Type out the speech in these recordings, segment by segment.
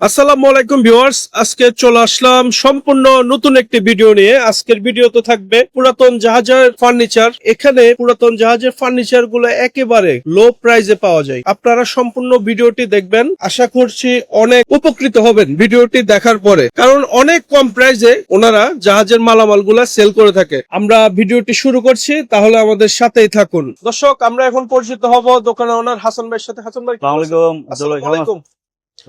আসসালামু আলাইকুম ভিউয়ার্স, আজকে চলে আসলাম সম্পূর্ণ নতুন একটি ভিডিও নিয়ে। আজকের ভিডিওতে থাকবে পুরাতন জাহাজের ফার্নিচার। এখানে পুরাতন জাহাজের ফার্নিচার গুলো একেবারে লো প্রাইসে পাওয়া যায়। আপনারা সম্পূর্ণ ভিডিওটি দেখবেন, আশা করছি অনেক উপকৃত হবেন ভিডিওটি দেখার পরে, কারণ অনেক কম প্রাইসে ওনারা জাহাজের মালামাল গুলা সেল করে থাকে। আমরা ভিডিওটি শুরু করছি, তাহলে আমাদের সাথেই থাকুন। দর্শক, আমরা এখন পরিচিত হব দোকানের ওনার হাসান ভাইয়ের সাথে। হাসান ভাই, আসসালামু আলাইকুম।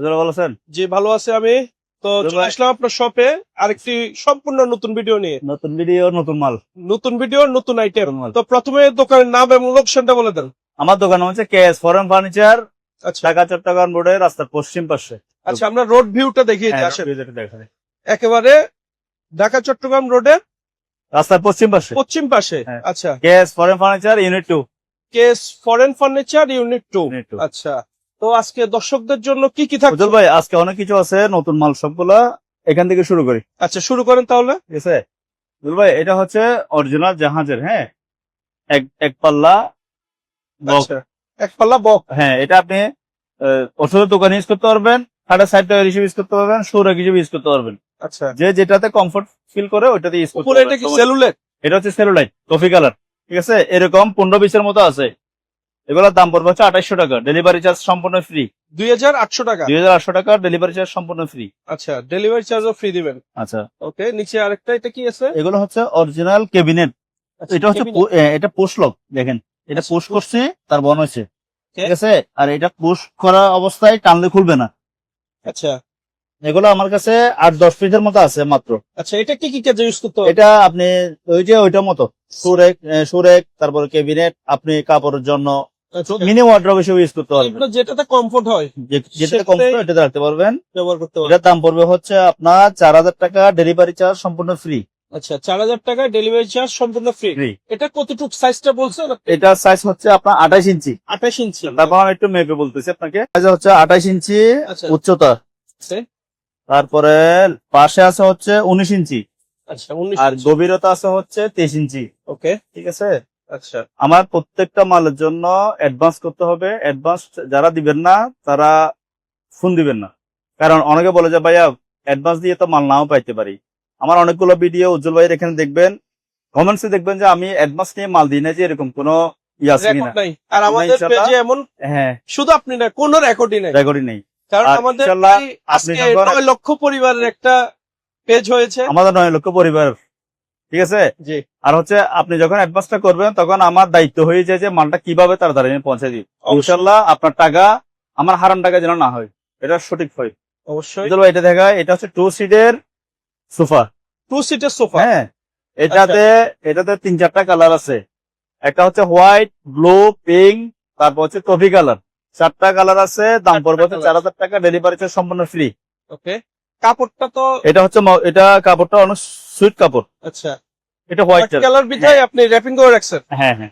ভালো আছেন? জি, ভালো আছি আমি। তো চলে আসলাম আপনার শপে আরেকটি সম্পূর্ণ নতুন ভিডিও নিয়ে। নতুন ভিডিও, নতুন মাল, নতুন ভিডিও, নতুন আইটেম। নতুন মাল। তো প্রথমে দোকানের নাম এবং লোকেশনটা বলে দেন। আমার দোকান হচ্ছে কেএস ফরেন ফার্নিচার, আচ্ছা ঢাকা চট্টগ্রাম রোডে, রাস্তার পশ্চিম পাশে। আচ্ছা, আমরা রোড ভিউটা দেখিয়ে দিই। হ্যাঁ, আসেন, ভিডিওটা দেখাই। একেবারে ঢাকা চট্টগ্রাম রোডের রাস্তার পশ্চিম পাশে, পশ্চিম পাশে। হ্যাঁ। আচ্ছা, KS foreign furniture unit 2। Case foreign furniture unit 2। Unit 2। আচ্ছা, তো আজকে দর্শকদের জন্য কি কি থাকবে? উজ্জ্বল ভাই, আজকে অনেক কিছু আছে, নতুন মাল সবগুলা। এখান থেকে শুরু করি, আচ্ছা শুরু করেন তাহলে। ঠিক আছে? উজ্জ্বল ভাই, এটা হচ্ছে অরিজিনাল জাহাজের, হ্যাঁ, এক পাল্লা বক। আচ্ছা, এক পাল্লা বক। হ্যাঁ, এটা আপনি ওষুধের দোকানে ইউজ করতে পারবেন, সাড়ে 60 টাকা হিসেবে ইউজ করতে পারবেন, সৌরভ হিসেবে ইউজ করতে পারবেন। আচ্ছা, যে যেটাতে কমফোর্ট ফিল করে ওইটাতে ইউজ করতে উপরে এটা কি পারবেন। সেলুলেট? এটা হচ্ছে সেলুলাইট কফি কালার, ঠিক আছে? এরকম 15-20 এর মতো আছে। এগুলোর দাম পড়বে হচ্ছে 2800 টাকা, ডেলিভারি চার্জ সম্পূর্ণ ফ্রি। 2800 টাকা। 2800 টাকা ডেলিভারি চার্জ সম্পূর্ণ ফ্রি। আচ্ছা, ডেলিভারি চার্জও ফ্রি দিবেন। আচ্ছা, ওকে, নিচে আরেকটা, এটা কি আছে? এগুলো হচ্ছে অরিজিনাল ক্যাবিনেট। এটা হচ্ছে এটা পুশ লক, দেখেন এটা আচ্ছা, পুশ push। করছে, তার বন হয়েছে, Okay. ঠিক আছে? আর এটা পুশ করা অবস্থায় টানলে খুলবে না। আচ্ছা এগুলো আমার কাছে 8-10 পিসের মতো আছে মাত্র। আচ্ছা, এটা কি কি কাজে ইউজ করতে হবে? এটা আপনি ওই যে ওইটার মতো সুরেক, তারপরে ক্যাবিনেট, আপনি কাপড়ের জন্য মিনি ওয়ার্ড্রব হিসেবে ইউজ করতে পারবেন। এগুলো যেটাতে কমফোর্ট হয় যেটা কমফোর্ট এটাতে রাখতে পারবেন। ব্যবহার করতে পারবেন। এটার দাম পড়বে হচ্ছে আপনার 4000 টাকা, ডেলিভারি চার্জ সম্পূর্ণ ফ্রি। আচ্ছা, 4000 টাকা ডেলিভারি চার্জ সম্পূর্ণ ফ্রি। ফ্রি। এটা কতটুক সাইজটা বলছেন? এটার সাইজ হচ্ছে আপনার 28 ইঞ্চি। 28 ইঞ্চি। তারপর আমি একটু মেপে বলতেছি আপনাকে। সাইজ হচ্ছে 28 ইঞ্চি আচ্ছা উচ্চতা। আছে। তারপরে পাশে আছে হচ্ছে 19 ইঞ্চি, আচ্ছা 19 আর ইঞ্চি। গভীরতা আছে হচ্ছে 23 ইঞ্চি। ওকে, ঠিক আছে? আচ্ছা আমার প্রত্যেকটা মালের জন্য অ্যাডভান্স করতে হবে। অ্যাডভান্স যারা দিবেন না তারা ফোন দিবেন না, কারণ অনেকে বলে যে ভাইয়া অ্যাডভান্স দিয়ে তো মাল নাও পাইতে পারি। আমার অনেকগুলো ভিডিও উজ্জ্বল ভাইয়ের এখানে দেখবেন, কমেন্টসে দেখবেন যে আমি অ্যাডভান্স নিয়ে মাল দিই না, যে এরকম কোনো আছে কিনা। রেকর্ড নাই। আর আমাদের ইনশাআল্লাহ। পেজে এমন হ্যাঁ, শুধু আপনি না, কোনো রেকর্ডই নাই। রেকর্ডই নেই। কারণ আর আমাদের ইনশাআল্লাহ আজকে আপনি যখন 9 লক্ষ পরিবারের একটা পেজ হয়েছে। আমাদের 9 লক্ষ পরিবার, ঠিক আছে? জি, আর হচ্ছে আপনি যখন অ্যাডভান্সটা করবেন তখন আমার দায়িত্ব হয়ে যায় যে মালটা কিভাবে তাড়াতাড়ি আমি পৌঁছে দিই। ইনশাআল্লাহ আপনার টাকা, আমার হারাম টাকা যেন না হয়, এটা সঠিক হয়। অবশ্যই। চলো এটা দেখায়, এটা হচ্ছে 2 সিটের সোফা। 2 সিটের সোফা। হ্যাঁ, এটাতে 3-4টা কালার আছে। একটা হচ্ছে হোয়াইট, ব্লু, পিঙ্ক, তারপর হচ্ছে কফি কালার। 4টা কালার আছে, দাম পড়বে হচ্ছে 4000 টাকা, ডেলিভারি চার্জ সম্পূর্ণ ফ্রি। ওকে, কাপড়টা তো এটা হচ্ছে এটা কাপড়টা অনেক সুইট কাপড়। আচ্ছা এটা হোয়াইট কালার বিধায় আপনি র‍্যাপিং করে রাখছেন। হ্যাঁ হ্যাঁ।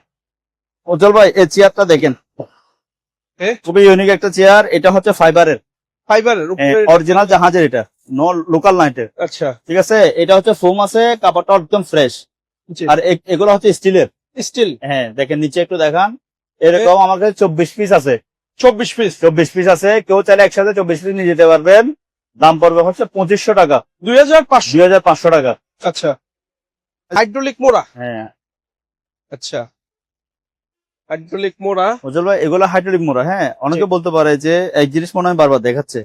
উজ্জ্বল ভাই, এই চেয়ারটা দেখেন, খুবই ইউনিক একটা চেয়ার। এটা হচ্ছে ফাইবারের, ফাইবারের উপরে অরিজিনাল জাহাজের, এটা নো লোকাল নাইটের। আচ্ছা, ঠিক আছে? এটা হচ্ছে ফোম আছে, কাপড়টা একদম ফ্রেশ। জি, আর এগুলো হচ্ছে স্টিলের। স্টিল। হ্যাঁ, দেখেন নিচে একটু দেখান। এরকম আমার কাছে 24 পিস আছে। 24 পিস। 24 পিস আছে, কেউ চাইলে একসাথে 24 পিস নিয়ে যেতে পারবেন। দাম পড়বে হচ্ছে 2500 টাকা, 2500। 2500 টাকা। আচ্ছা, হাইড্রোলিক মোড়া। হ্যাঁ, আচ্ছা, হাইড্রোলিক মোড়া। উজ্জ্বল ভাই, এগুলো হাইড্রোলিক মোড়া। হ্যাঁ, অনেকে বলতে পারে যে এক জিনিস মনে হয় বারবার দেখাচ্ছে।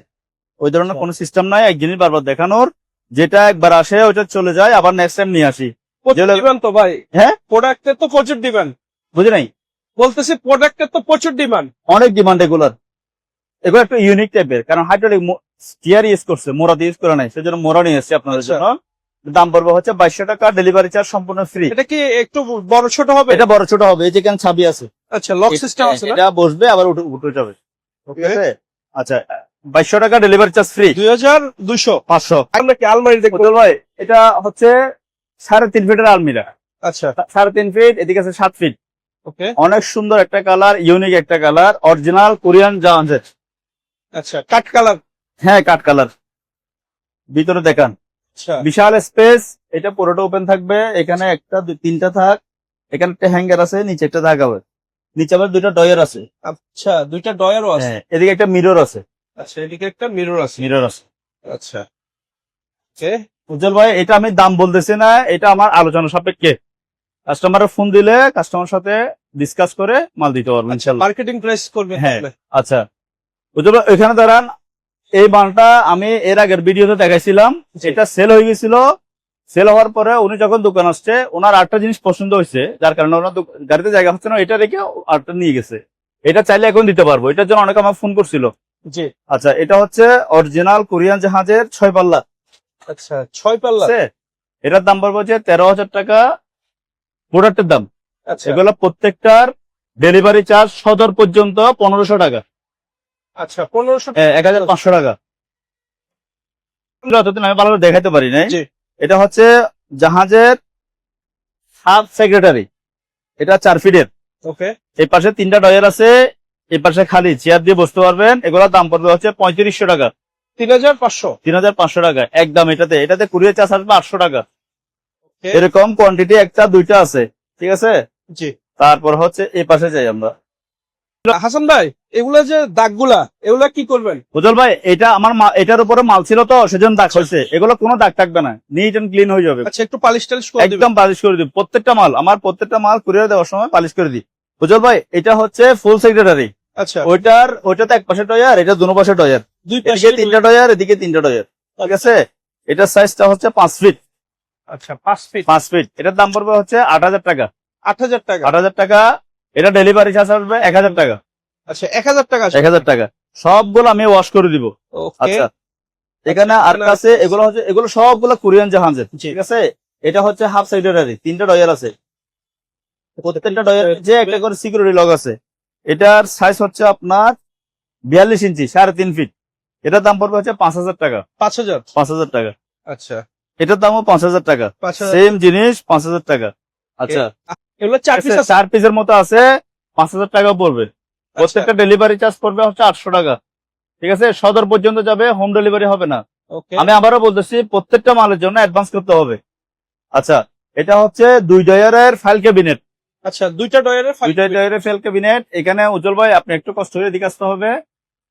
ওই ধরনের কোনো সিস্টেম নাই, এক জিনিস বারবার দেখানোর। যেটা একবার আসে ওটা চলে যায়, আবার নেক্সট টাইম নিয়ে আসি। দিবেন তো ভাই? হ্যাঁ, প্রোডাক্টের তো প্রচুর ডিমান্ড। বুঝি নাই? বলতেছি প্রোডাক্টের তো প্রচুর ডিমান্ড। অনেক ডিমান্ড এগুলার। এগুলো একটু ইউনিক টাইপের, কারণ হাইড্রোলিক চেয়ার ইউজ করছে, মোড়া দিয়ে ইউজ করে নাই, সেজন্য মোড়া নিয়ে এসেছি আপনাদের জন্য। দাম পড়বে হচ্ছে 2200 টাকা, ডেলিভারি চার্জ সম্পূর্ণ ফ্রি। এটা কি একটু বড় ছোট হবে? এটা বড় ছোট হবে, এই যেখানে ছাবি আছে। আচ্ছা, লক সিস্টেম আছে না? এটা বসবে আবার উঠে যাবে। ঠিক আছে? আচ্ছা, 2200 টাকা, ডেলিভারি চার্জ ফ্রি। 2200। 500। আমরা কি আলমারি দেখবো? উজ্জ্বল ভাই, এটা হচ্ছে 3.5 ফিটের আলমিরা। আচ্ছা, 3.5 ফিট, এদিকে আছে 7 ফিট। ওকে, অনেক সুন্দর একটা কালার, ইউনিক একটা কালার, অরিজিনাল কোরিয়ান জাহাজের। আচ্ছা, কাট কালার। হ্যাঁ, কাঠ কালার। ভিতরে দেখান, আচ্ছা, বিশাল স্পেস। এটা পুরোটা ওপেন থাকবে। এখানে একটা 3টা থাক, এখানে একটা হ্যাঙ্গার আছে, নিচে একটা থাক হবে, নিচে আবার 2টা ডয়ার আছে। আচ্ছা, 2টা ডয়ারও আছে। হ্যাঁ, এদিকে একটা মিরর আছে। আচ্ছা, এদিকে একটা মিরর আছে। মিরর আছে। আচ্ছা, ওকে। উজ্জ্বল ভাই, এটা আমি দাম বলতেছি না, এটা আমার আলোচনা সাপেক্ষে। কাস্টমারের ফোন দিলে কাস্টমার সাথে ডিসকাস করে মাল দিতে পারবো ইনশাআল্লাহ। মার্কেটিং প্রাইস করবে হ্যাঁ। তাহলে। আচ্ছা উজ্জ্বল ভাই, এখানে দাঁড়ান। এই মালটা আমি এর আগের ভিডিওতে দেখাইছিলাম, জি। এটা সেল হয়ে গেছিল। সেল হওয়ার পরে উনি যখন দোকান আসছে, ওনার আরেকটা জিনিস পছন্দ হয়েছে, যার কারণে ওনার গাড়িতে জায়গা হচ্ছে না, এটা রেখে আরেকটা নিয়ে গেছে। এটা চাইলে এখন দিতে পারবো, এটার জন্য অনেকে আমার ফোন করছিল। জি। আচ্ছা, এটা হচ্ছে অরিজিনাল কোরিয়ান জাহাজের 6 পাল্লা। আচ্ছা, 6 পাল্লা। আছে। এটার দাম পড়বে হচ্ছে 13,000 টাকা প্রোডাক্টের দাম। আচ্ছা, এগুলো প্রত্যেকটার ডেলিভারি চার্জ সদর পর্যন্ত 1500 টাকা। আচ্ছা, 1500। 1500 টাকা। যতদিন আমি ভালো করে দেখাতে পারি নাই। জি। এটা হচ্ছে জাহাজের সাব সেক্রেটারি, এটা 4 ফিটের। ওকে। এই পাশে 3টা ডয়ার আছে, এই পাশে খালি চেয়ার দিয়ে বসতে পারবেন। এগুলোর দাম পড়বে হচ্ছে 3500 টাকা। 3500। 3500 টাকা একদম। এটাতে কুরিয়ার চার্জ আসবে 800 টাকা। Okay. এরকম কোয়ান্টিটি একটা দুইটা আছে, ঠিক আছে। জি। তারপর হচ্ছে এই পাশে যাই আমরা। হাসান ভাই, এগুলা যে দাগগুলা, এগুলা কি করবেন? উজ্জ্বল ভাই, এটা আমার এটার উপরে মাল ছিল তো, সেজন্য দাগ হয়েছে। এগুলো কোনো দাগ থাকবে না, নিট এন্ড ক্লিন হয়ে যাবে। আচ্ছা, একটু পালিশ টালিশ করে দিবেন। একদম পালিশ করে দিই। প্রত্যেকটা মাল কুরিয়ার দেওয়ার সময় পালিশ করে দিই। উজ্জ্বল ভাই, এটা হচ্ছে ফুল সেক্রেটারি। আচ্ছা, ওইটাতে এক পাশে টয়ার, এটা দুনো পাশে টয়ার। দুই পাশে এদিকে 3টা টয়ার, এদিকে 3টা টয়ার, ঠিক আছে। এটার সাইজটা হচ্ছে 5 ফিট। আচ্ছা, 5 ফিট। 5 ফিট। এটার দাম পড়বে হচ্ছে 8000 টাকা। 8000 টাকা। 8000 টাকা। এটা ডেলিভারি চার্জ আসবে 1000 টাকা। আচ্ছা, 1000 টাকা। 1000 টাকা। সবগুলো আমি ওয়াশ করে দিব। ওকে। আচ্ছা, এখানে আর কাছে এগুলো সবগুলো কোরিয়ান জাহাজের, ঠিক আছে। এটা হচ্ছে হাফ সেক্রেটারি, 3টা ডয়ার আছে। প্রত্যেকটা ডয়ার যে একটা করে সিকিউরিটি লক আছে। এটার সাইজ হচ্ছে আপনার 42 ইঞ্চি, 3.5 ফিট। এটার দাম পড়বে হচ্ছে 5000 টাকা। 5000। 5000 টাকা। আচ্ছা, এটার দামও 5000 টাকা। 5000। সেম জিনিস, 5000 টাকা। আচ্ছা, এগুলো 4 পিস আছে। 4 পিসের মতো আছে, 5000 টাকা পড়বে। প্রত্যেকটা ডেলিভারি চার্জ পড়বে হচ্ছে 800 টাকা, ঠিক আছে। সদর পর্যন্ত যাবে, হোম ডেলিভারি হবে না। ওকে। আমি আবারও বলতেছি, প্রত্যেকটা মালের জন্য অ্যাডভান্স করতে হবে। আচ্ছা, এটা হচ্ছে 2 ডয়ারের ফাইল ক্যাবিনেট। আচ্ছা, দুইটা ডয়ারের ফাইল। 2টা ডয়ারের ফাইল ক্যাবিনেট। এখানে উজ্জ্বল ভাই, আপনি একটু কষ্ট করে দিকে আসতে হবে।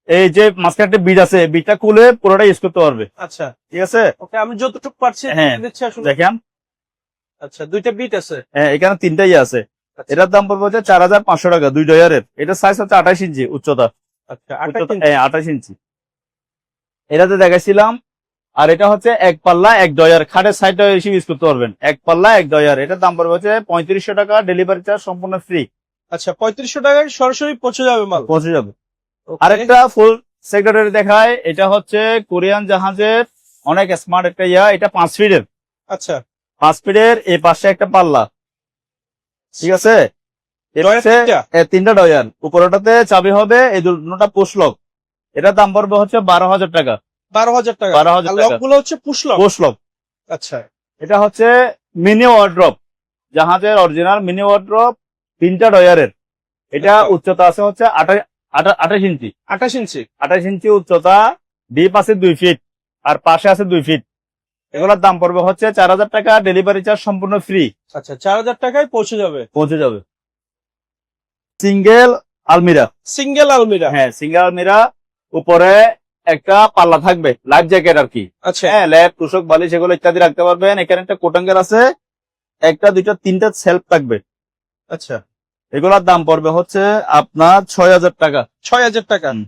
এই যে মাঝখানে একটা বিট আছে, বিটটা খুলে পুরোটা ইউজ করতে পারবে, আচ্ছা, ঠিক আছে। ওকে, আমি যতটুকু পারছি হ্যাঁ, দিচ্ছি আসলে। দেখেন। আচ্ছা, দুইটা বিট আছে। হ্যাঁ, এখানে 3টাই আছে। আচ্ছা। এটার দাম পড়বে হচ্ছে 4500 টাকা 2 ডয়ারের। এটার সাইজ হচ্ছে 28 ইঞ্চি উচ্চতা। আচ্ছা, 28 ইঞ্চি। এটাতে দেখাইছিলাম। আর এটা হচ্ছে এক পাল্লা এক ডয়ার, খাটের সাইডটা এসে ইউজ করতে পারবেন। এক পাল্লা এক ডয়ার। এটার দাম পড়বে হচ্ছে 3500 টাকা, ডেলিভারি চার্জ সম্পূর্ণ ফ্রি। আচ্ছা, 3500 টাকায় সরাসরি পৌঁছে যাবে মাল। পৌঁছে যাবে। Okay. আরেকটা ফুল সেক্রেটারি দেখায়। এটা হচ্ছে কোরিয়ান জাহাজের অনেক স্মার্ট একটা এটা 5 ফিটের। আচ্ছা, 5 ফিটের এই পাশে একটা পাল্লা, ঠিক আছে। ডয়ার তিনটা? 3টা ডয়ার। উপরটাতে চাবি হবে, এই দুটোটা পুশ লক। এটার দাম পড়বে হচ্ছে 12000 টাকা। 12000 টাকা। 12000 আর টাকা। লকগুলো হচ্ছে পুশ লক। Push lock. আচ্ছা, এটা হচ্ছে মিনি ওয়ার্ড্রপ, জাহাজের অরিজিনাল মিনি ওয়ার্ড্রপ, 3টা ডয়ারের। এটা আচ্ছা। উচ্চতা আছে হচ্ছে 28 ইঞ্চি। 28 ইঞ্চি। 28 ইঞ্চি উচ্চতা। ডিপ আছে 2 ফিট, আর পাশে আছে 2 ফিট। এগুলোর দাম পড়বে হচ্ছে 4000 টাকা, ডেলিভারি চার্জ সম্পূর্ণ ফ্রি। আচ্ছা, 4000 টাকায় পৌঁছে যাবে। পৌঁছে যাবে। সিঙ্গেল আলমিরা। সিঙ্গেল আলমিরা। হ্যাঁ, সিঙ্গেল আলমিরা। উপরে একটা পাল্লা থাকবে, লাইফ জ্যাকেট আর কি। আচ্ছা, হ্যাঁ, ল্যাপ, তুষক, বালিশ এগুলো ইত্যাদি রাখতে পারবেন। এখানে একটা কোটাঙ্গার আছে, একটা দুইটা 3টা সেলফ থাকবে। আচ্ছা, এগুলোর দাম পড়বে হচ্ছে আপনার 6000 টাকা। 6000 টাকা। হুম।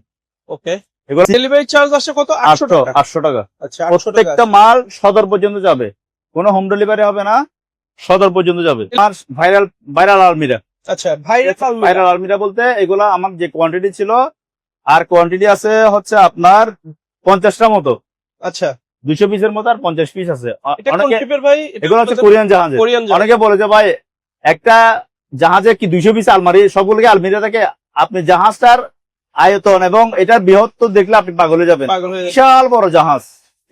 ওকে। এগুলো ডেলিভারি চার্জ আসে কত? 800 টাকা। 800 টাকা। আচ্ছা, 800 টাকা। প্রত্যেকটা মাল সদর পর্যন্ত যাবে, কোনো হোম ডেলিভারি হবে না, সদর পর্যন্ত যাবে। আর ভাইরাল আলমিরা। আচ্ছা, ভাইরাল ভাইরাল আলমিরা বলতে এগুলা আমার যে কোয়ান্টিটি ছিল, আর কোয়ান্টিটি আছে হচ্ছে আপনার 50টা মতো। আচ্ছা, 200 পিসের মতো, আর 50 পিস আছে। এটা কোন অনেকে শিপের ভাই? এটা এগুলো হচ্ছে কোরিয়ান জাহাজে। কোরিয়ান জাহাজ। অনেকে বলে যে ভাই, একটা জাহাজে কি 200 পিস আলমারি, সবগুলোকে আলমিরা থাকে। আপনি জাহাজটার আয়তন এবং এটার বৃহত্তর দেখলে আপনি পাগল হয়ে যাবেন। পাগল হয়ে যাবে। বিশাল বড় জাহাজ,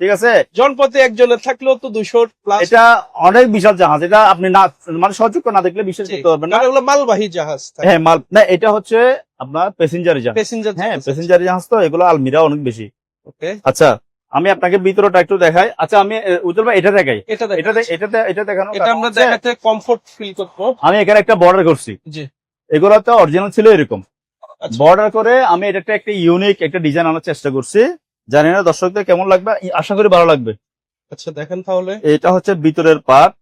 ঠিক আছে। জনপথে একজনের থাকলেও তো 200 প্লাস। এটা অনেক বিশাল জাহাজ। এটা আপনি না মানে সচক্ষে না দেখলে বিশ্বাস করতে পারবেন না। কারণ এগুলো মালবাহী জাহাজ। হ্যাঁ, মাল না, এটা হচ্ছে আপনার প্যাসেঞ্জারি জাহাজ। প্যাসেঞ্জার। হ্যাঁ, প্যাসেঞ্জারি জাহাজ, তো এগুলো আলমিরা অনেক বেশি। ওকে। আচ্ছা, আমি আপনাকে ভিতরটা একটু দেখাই। আচ্ছা, আমি উজ্জ্বল ভাই এটা দেখাই। এটা দেখানো। এটা আমরা দেখাতে কমফোর্ট ফিল করব। আমি এখানে একটা বর্ডার করছি। জি। এগুলো তো অরিজিনাল ছিল এরকম, আচ্ছা। বর্ডার করে আমি এটা একটা ইউনিক একটা ডিজাইন আনার চেষ্টা করছি। জানি না দর্শকদের কেমন লাগবে, আশা করি ভালো লাগবে। আচ্ছা দেখেন তাহলে। এটা হচ্ছে ভিতরের পার্ট,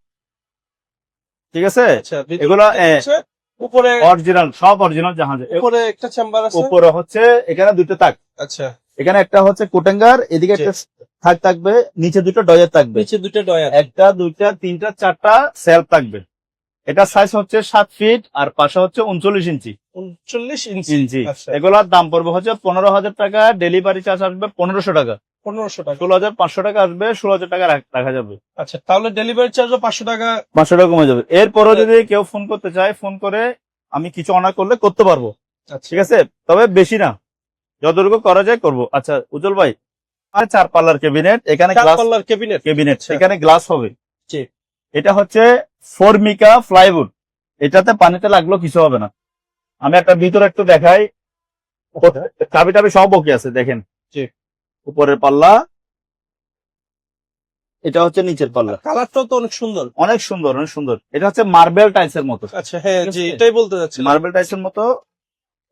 ঠিক আছে। আচ্ছা এগুলা উপরে অরিজিনাল, সব অরিজিনাল জাহাজে। উপরে একটা চেম্বার আছে। উপরে হচ্ছে এখানে দুটো তাক, আচ্ছা এখানে একটা হচ্ছে কোটেঙ্গার, এদিকে একটা থাক থাকবে, নিচে দুটো ডয়ার থাকবে, নিচে দুটো ডয়ার, একটা দুইটা তিনটা চারটা সেলফ থাকবে। এটা সাইজ হচ্ছে 7 ফিট আর পাশে হচ্ছে 39 ইঞ্চি। 39 ইঞ্চি। ইঞ্চি। আচ্ছা এগুলোর দাম পড়বে হচ্ছে 15,000 টাকা, ডেলিভারি চার্জ আসবে 1500 টাকা, 1500 টাকা। 16,500 টাকা আসবে, 16,000 টাকা রাখা যাবে। আচ্ছা তাহলে ডেলিভারি চার্জও 500 টাকা। 500 টাকা কমে যাবে। এরপরও যদি কেউ ফোন করতে চায়, ফোন করে আমি কিছু অর্ডার করলে করতে পারবো, আচ্ছা ঠিক আছে। তবে বেশি না, যতটুকু করা যায় করবো। আচ্ছা উজ্জ্বল ভাই, আর 4 পাল্লার ক্যাবিনেট, এখানে গ্লাস পাল্লার ক্যাবিনেট। ক্যাবিনেট, আচ্ছা। এখানে গ্লাস হবে। জি। এটা হচ্ছে ফর্মিকা ফ্লাইউড, এটাতে পানিতে লাগলো কিছু হবে না। আমি একটা ভিতরে একটু দেখাই, চাবি টাবি সব ওকে আছে, দেখেন। জি। উপরের পাল্লা, এটা হচ্ছে নিচের পাল্লা। কালারটাও তো অনেক সুন্দর। অনেক সুন্দর, অনেক সুন্দর। এটা হচ্ছে মার্বেল টাইলসের মতো। আচ্ছা হ্যাঁ জি, এটাই বলতে যাচ্ছি। মার্বেল টাইলসের মতো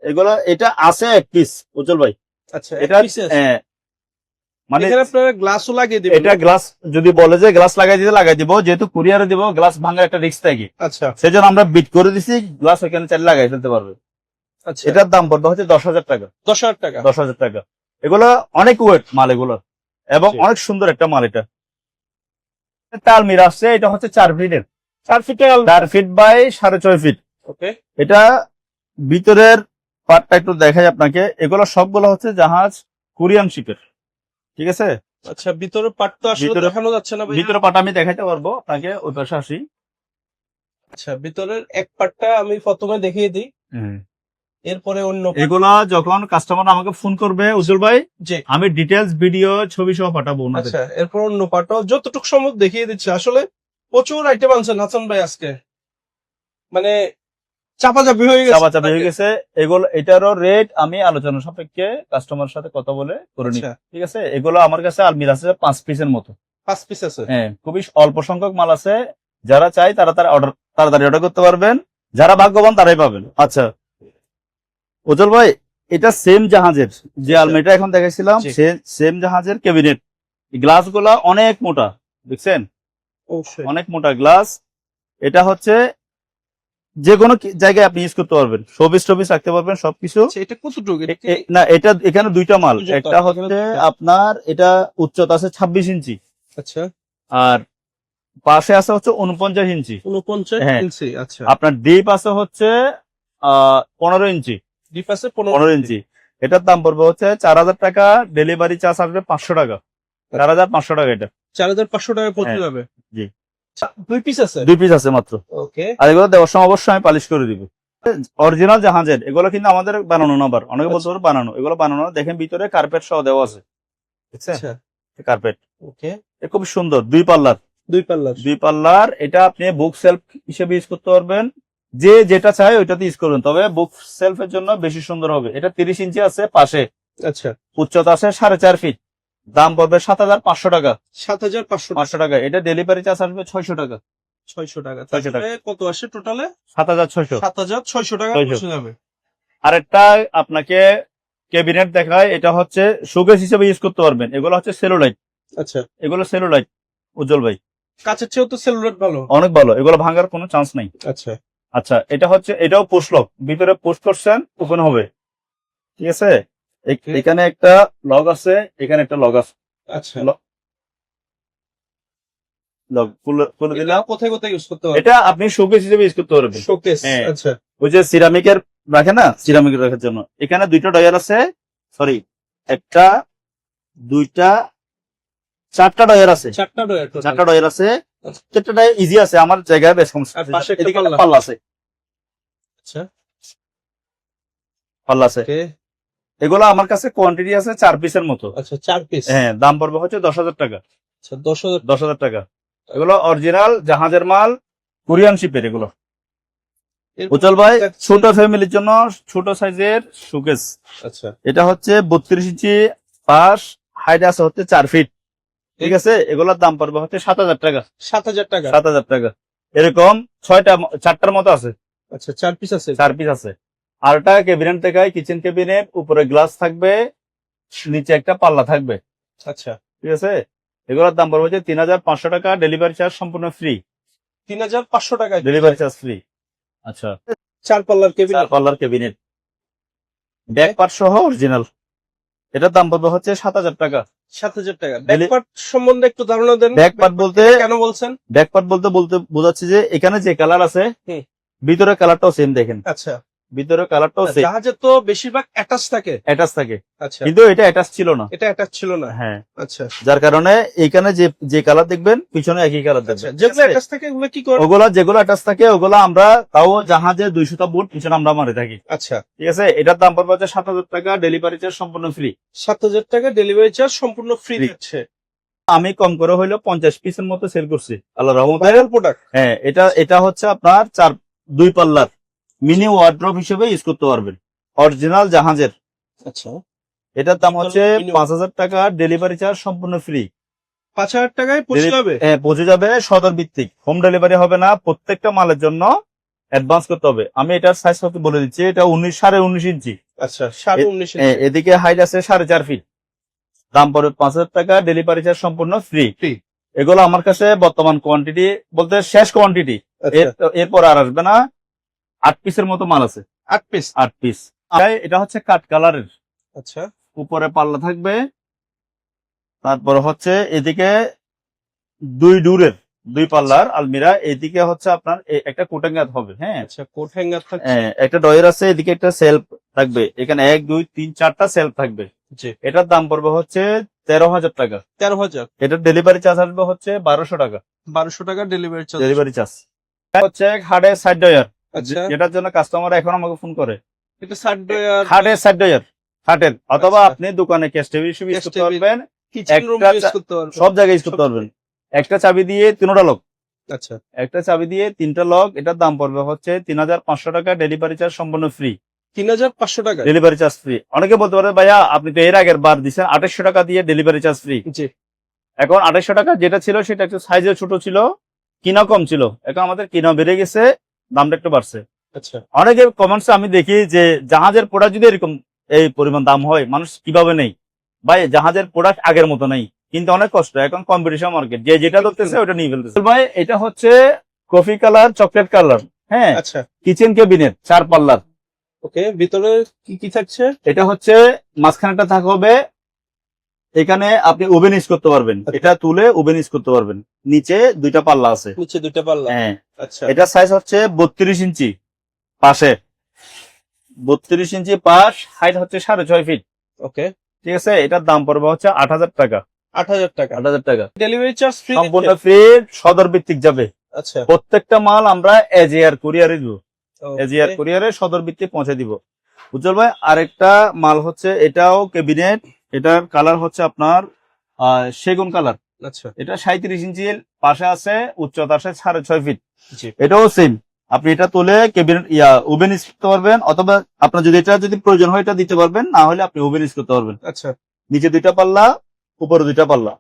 এগুলা। এটা আছে এক পিস উজ্জ্বল ভাই। আচ্ছা এটা মানে এখানে আপনারা গ্লাসও লাগিয়ে দিবেন। এটা গ্লাস যদি বলে যে গ্লাস লাগাই দিব, যেহেতু কুরিয়ারে দিব, গ্লাস ভাঙার একটা রিস্ক থাকে, আচ্ছা সেজন্য আমরা বিট করে দিছি, গ্লাস ওখানে চাইলে লাগাই ফেলতে পারবে। আচ্ছা এটার দাম পড়বে হচ্ছে 10,000 টাকা। 10,000 টাকা। 10,000 টাকা। এগুলা অনেক ওয়েট মাল এগুলো, এবং জি। অনেক সুন্দর একটা মাল। এটা একটা আলমিরা আসছে, এটা হচ্ছে 4 ফিটের, 4 ফিটের। 4 ফিট বাই 6.5 ফিট। ওকে। এটা ভিতরের পার্টটা একটু দেখাই আপনাকে। এগুলো সবগুলো হচ্ছে জাহাজ কোরিয়ান শিপের, ঠিক আছে। আচ্ছা ভিতরে পার্ট তো আসলে ভিতরে- দেখানো যাচ্ছে না ভাই। ভিতরে পার্ট আমি দেখাইতে পারবো আপনাকে, ওই পাশে আসি। আচ্ছা ভিতরের এক পার্টটা আমি প্রথমে দেখিয়ে দিই, এরপরে অন্য part। এগুলা যখন কাস্টমার আমাকে ফোন করবে উজ্জ্বল ভাই, জি। আমি ডিটেলস ভিডিও ছবি সহ পাঠাবো ওনাদের। আচ্ছা এরপর অন্য পার্টটাও যতটুকু সম্ভব দেখিয়ে দিচ্ছি। আসলে প্রচুর আইটেম আনছেন হাসান ভাই আজকে, মানে চাপাচাপি হয়ে গেছে। চাপাচাপি হয়ে গেছে। এগুলো এটারও রেট আমি আলোচনা সাপেক্ষে কাস্টমার সাথে কথা বলে করে নিই, আচ্ছা, ঠিক আছে। এগুলো আমার কাছে আলমিরা আছে 5 পিসের মতো। 5 পিস আছে। হ্যাঁ, খুবই অল্প সংখ্যক মাল আছে। যারা চাই তারা তাড়াতাড়ি অর্ডার করতে পারবেন, যারা ভাগ্যবান তারাই পাবেন। আচ্ছা উজ্জ্বল ভাই, এটা সেম জাহাজের যে আলমিরাটা এখন দেখাইছিলাম, জি। সেম জাহাজের ক্যাবিনেট। গ্লাস গুলা অনেক মোটা, দেখছেন, অবশ্যই। অনেক মোটা গ্লাস। এটা হচ্ছে যে কোনো জায়গায় আপনি ইউজ করতে পারবেন, শোবিস টবিস রাখতে পারবেন সবকিছু। আচ্ছা, এটা কতটুকু? এটা কি না, এটা এখানে দুইটা মাল। দুইটা, একটা এখানে হচ্ছে দুইটা। আপনার এটা উচ্চতা আছে 26 ইঞ্চি, আচ্ছা আর পাশে আছে হচ্ছে 49 ইঞ্চি। 49 হ্যাঁ। ইঞ্চি। আচ্ছা আপনার ডিপ আছে হচ্ছে 15 ইঞ্চি। ডিপ আছে 15 ইঞ্চি। এটার দাম পড়বে হচ্ছে 4,000 টাকা, ডেলিভারি চার্জ আসবে 500 টাকা। 4,500 টাকা এটা। 4,500 টাকা পড়তে হ্যাঁ, যাবে। জি। আচ্ছা, 2 পিস আছে। 2 পিস আছে মাত্র। ওকে। আর এগুলো দেওয়ার সময় অবশ্যই আমি পালিশ করে দিব। অরিজিনাল জাহাজের এগুলো কিন্তু আমাদের বানানো না, আবার অনেকে বলতে পারে বানানো, এগুলো বানানো না। দেখেন ভিতরে কার্পেট সহ দেওয়া আছে, দেখছেন আচ্ছা কার্পেট। ওকে। খুব সুন্দর, 2 পাল্লার। 2 পাল্লার। 2 পাল্লার। এটা আপনি বুক সেলফ হিসেবে ইউজ করতে পারবেন, যে যেটা চায় ওইটাতে ইউজ করবেন। তবে বুক সেলফের জন্য বেশি সুন্দর হবে। এটা 30 ইঞ্চি আছে পাশে, আচ্ছা উচ্চতা আছে 4.5 ফিট। দাম পড়বে 7,500 টাকা। 7,500 500 টাকা। এটা ডেলিভারি চার্জ আসবে 600 টাকা। 600 টাকা। 600 টাকা। তাহলে কত আসে টোটালে? 7,600। 7,600 টাকা 600 পৌঁছে যাবে। আরেকটা আপনাকে ক্যাবিনেট দেখায়, এটা হচ্ছে শোকেস হিসেবে ইউজ করতে পারবেন। এগুলো হচ্ছে সেলুলাইট, আচ্ছা এগুলো সেলুলাইট উজ্জ্বল ভাই, কাছের চেয়েও তো সেলুলাইট ভালো। অনেক ভালো। এগুলো ভাঙার কোনো চান্স নাই। আচ্ছা আচ্ছা, এটা হচ্ছে, এটাও পুশ লক, ভিতরে পুশ করছেন ওপেন হবে, ঠিক আছে। এখানে একটা লক আছে, এখানে একটা লক আছে। আচ্ছা লক খুলে দিলাম। এটা কোথায় কোথায় ইউজ করতে পারবে? এটা আপনি শোকেস হিসেবে ইউজ করতে পারবেন। শোকেস। হ্যাঁ। আচ্ছা ওই যে সিরামিকের রাখে না, সিরামিকের রাখার জন্য। এখানে 2টা ডয়ার আছে, সরি, একটা, 2টা, 4টা ডয়ার আছে। 4টা ডয়ার। 4টা ডয়ার আছে। 4টা ডয়ার ইজি আছে, আমার জায়গায় বেশ কম। আর পাশে একটা এদিকে পাল্লা। পাল্লা আছে, আচ্ছা পাল্লা আছে। ওকে। এগুলো আমার কাছে কোয়ান্টিটি আছে 4 পিসের মতো। আচ্ছা 4 পিস। হ্যাঁ, দাম পড়বে হচ্ছে 10,000 টাকা। আচ্ছা 10,000। 10,000 টাকা। এগুলো অরিজিনাল জাহাজের মাল, কোরিয়ান শিপের এগুলো। উজ্জ্বল ভাই, ছোট ফ্যামিলির জন্য ছোট সাইজের শোকেস। আচ্ছা এটা হচ্ছে 32 ইঞ্চি পাশ, হাইট আছে হচ্ছে 4 ফিট, ঠিক আছে। এগুলোর দাম পড়বে হচ্ছে 7,000 টাকা। 7,000 টাকা। 7,000 টাকা। এরকম 4টার মতো আছে। আচ্ছা 4 পিস আছে। 4 পিস আছে। আরেকটা ক্যাবিনেট দেখায়, কিচেন ক্যাবিনেট, উপরে গ্লাস থাকবে, নিচে একটা পাল্লা থাকবে। আচ্ছা, ঠিক আছে, এগুলোর দাম পড়বে 3,500 টাকা, ডেলিভারি চার্জ সম্পূর্ণ ফ্রি। 3,500 টাকায় ডেলিভারি চার্জ ফ্রি। আচ্ছা, 4 পাল্লার কেবিন, পাল্লার ক্যাবিনেট, ব্যাক পার্ট সহ অরিজিনাল, এটার দাম পড়বে 7,000 টাকা। 7,000 টাকা। ব্যাকপার্ট সম্বন্ধে একটু ধারণা দেন। ব্যাক পার্ট বলতে কেন বলছেন? ব্যাক পার্ট বলতে বোঝাচ্ছে যে এখানে যে কালার আছে হুম। ভিতরে কালারটাও সেম, দেখেন আচ্ছা, ভিতরে কালারটাও সেম, জাহাজে তো বেশিরভাগ অ্যাটাচ থাকে। অ্যাটাচ থাকে, আচ্ছা, কিন্তু এটা অ্যাটাচ ছিল না। এটা অ্যাটাচ ছিল না। হ্যাঁ, আচ্ছা যার কারণে এখানে যে কালার দেখবেন পিছনে একই কালার আচ্ছা, দেখবেন। যেগুলো অ্যাটাচ থাকে ওগুলো কি করে? ওগুলা যেগুলো অ্যাটাচ থাকে ওগুলা আমরা তাও জাহাজে 200টা বুট পিছনে আমরা মারি থাকি। আচ্ছা, ঠিক আছে, এটার দাম পড়বে 7,000 টাকা, ডেলিভারি চার্জ সম্পূর্ণ ফ্রি। 7,000 টাকা ডেলিভারি চার্জ সম্পূর্ণ ফ্রি Free। দিচ্ছে। আমি কম করে হইলো 50 পিসের মতো সেল করছি আল্লাহ রহমতে। Viral product. হ্যাঁ, এটা হচ্ছে আপনার 2 পাল্লার মিনি ওয়ার্ড্রপ হিসেবে ইউজ করতে পারবেন, অরিজিনাল জাহাজের। আচ্ছা, এটার দাম হচ্ছে Mini 5,000 টাকা, ডেলিভারি চার্জ সম্পূর্ণ ফ্রি। 5,000 টাকায় পৌঁছে যাবে। হ্যাঁ, পৌঁছে যাবে, সদর ভিত্তিক, হোম ডেলিভারি হবে না, প্রত্যেকটা মালের জন্য অ্যাডভান্স করতে হবে। আমি এটার সাইজ কত বলে দিচ্ছি, এটা 19.5 ইঞ্চি। আচ্ছা, 19.5 এদিকে হাইট আছে 4.5 ফিট, দাম পড়বে 5,000 টাকা, ডেলিভারি চার্জ সম্পূর্ণ ফ্রি। Free। এগুলো আমার কাছে বর্তমান কোয়ান্টিটি বলতে শেষ কোয়ান্টিটি, আচ্ছা, এরপর আর আসবে না। 8 পিসের মতো মাল আছে, 8 পিস। 8 পিস। এটা হচ্ছে কাট কালারের, আচ্ছা, উপরে পাল্লা থাকবে, তারপর হচ্ছে এদিকে 2 পাল্লার আলমিরা, এদিকে হচ্ছে আপনার একটা কোটাঙ্গাত হবে। হ্যাঁ, আচ্ছা, কোট হ্যাঙ্গার থাকছে। হ্যাঁ, একটা ডয়ের আছে, এদিকে একটা সেলফ থাকবে, এখানে 1 2 3 4টা সেলফ থাকবে। জি, এটার দাম পড়বে 13,000 টাকা। 13,000। এটার ডেলিভারি চার্জ আসবে 1200 টাকা। 1200 টাকা ডেলিভারি চার্জ। ডেলিভারি চার্জ হচ্ছে হার্ডের সাইড ডয়ার, আচ্ছা, যেটার জন্য কাস্টমার এখন আমাকে ফোন করে। এটা সার্ডওয়্যার, হার্ডের সাইড ডয়ার, হাটের, অথবা আচ্ছা। আপনি দোকানে ক্যাশ টেবিল ইউজ Cash করতে table, পারবেন, কিচেন রুম একটা ইউজ করতে পারবে। সব জায়গায় ইউজ করতে পারবেন। একটা চাবি দিয়ে 3টা লক, আচ্ছা, একটা চাবি দিয়ে 3টা লক। এটার দাম পড়বে 3,500 টাকা, ডেলিভারি চার্জ সম্পূর্ণ ফ্রি। 3,500 টাকা। Delivery charge free. অনেকে বলতে পারে ভাইয়া আপনি তো এর আগের বার দিচ্ছেন 2800 টাকা দিয়ে ডেলিভারি চার্জ ফ্রি। জি, এখন 2800 টাকা যেটা ছিল সেটা একটু সাইজে ছোট ছিল, কিনা কম ছিল, এখন আমাদের কিনা বেড়ে গেছে, দামটা একটু বাড়ছে। আচ্ছা, অনেকে কমেন্টস আমি দেখি যে জাহাজের প্রোডাক্ট যদি এরকম এই পরিমাণ দাম হয় মানুষ কিভাবে নেই। ভাই, জাহাজের প্রোডাক্ট আগের মতো নেই, কিন্তু অনেক কষ্ট, এখন কম্পিটিশন মার্কেট, যে যেটা ধরতেছে ওটা নিয়ে ফেলতেছে। ভাই, এটা হচ্ছে কফি কালার, চকলেট কালার। হ্যাঁ, আচ্ছা, কিচেন ক্যাবিনেট 4 পাল্লার। ওকে। ভিতরে কি কি থাকছে? এটা হচ্ছে মাঝখানেটা থাকা হবে, এখানে আপনি ওভেন ইউজ করতে পারবেন, এটা তুলে ওভেন ইউজ করতে পারবেন। নিচে 2টা পাল্লা আছে। নিচে 2টা পাল্লা। হ্যাঁ, আচ্ছা, এটা সাইজ হচ্ছে 32 ইঞ্চি, পাশে 32 ইঞ্চি পাশ, হাইট হচ্ছে 6.5 ফিট। ওকে। ঠিক আছে, এটার দাম পড়বে 8,000 টাকা। 8,000 টাকা। 8,000 টাকা ডেলিভারি চার্জ ফ্রি। সম্পূর্ণ ফ্রি, সদর ভিত্তিক যাবে। আচ্ছা, প্রত্যেকটা মাল আমরা এজিআর কুরিয়ারে দিব, okay, এজিআর কুরিয়ারে সদর ভিত্তিক পৌঁছে দিব। উজ্জ্বল ভাই, আরেকটা মাল হচ্ছে, এটাও ক্যাবিনেট, এটার কালার হচ্ছে আপনার সেগুন কালার। আচ্ছা, এটা 37 ইঞ্চি, পাশে আছে, উচ্চতা আছে 6.5 ফিট। জি, এটাও সেম, আপনি এটা তুলে ক্যাবিনেট ওভেন ইউজ করতে পারবেন, অথবা আপনার যদি প্রয়োজন হয় এটা দিতে পারবেন, না হলে আপনি ওভেন ইউজ করতে পারবেন। আচ্ছা, নিচে 2টা পাল্লা, উপরে 2টা পাল্লা।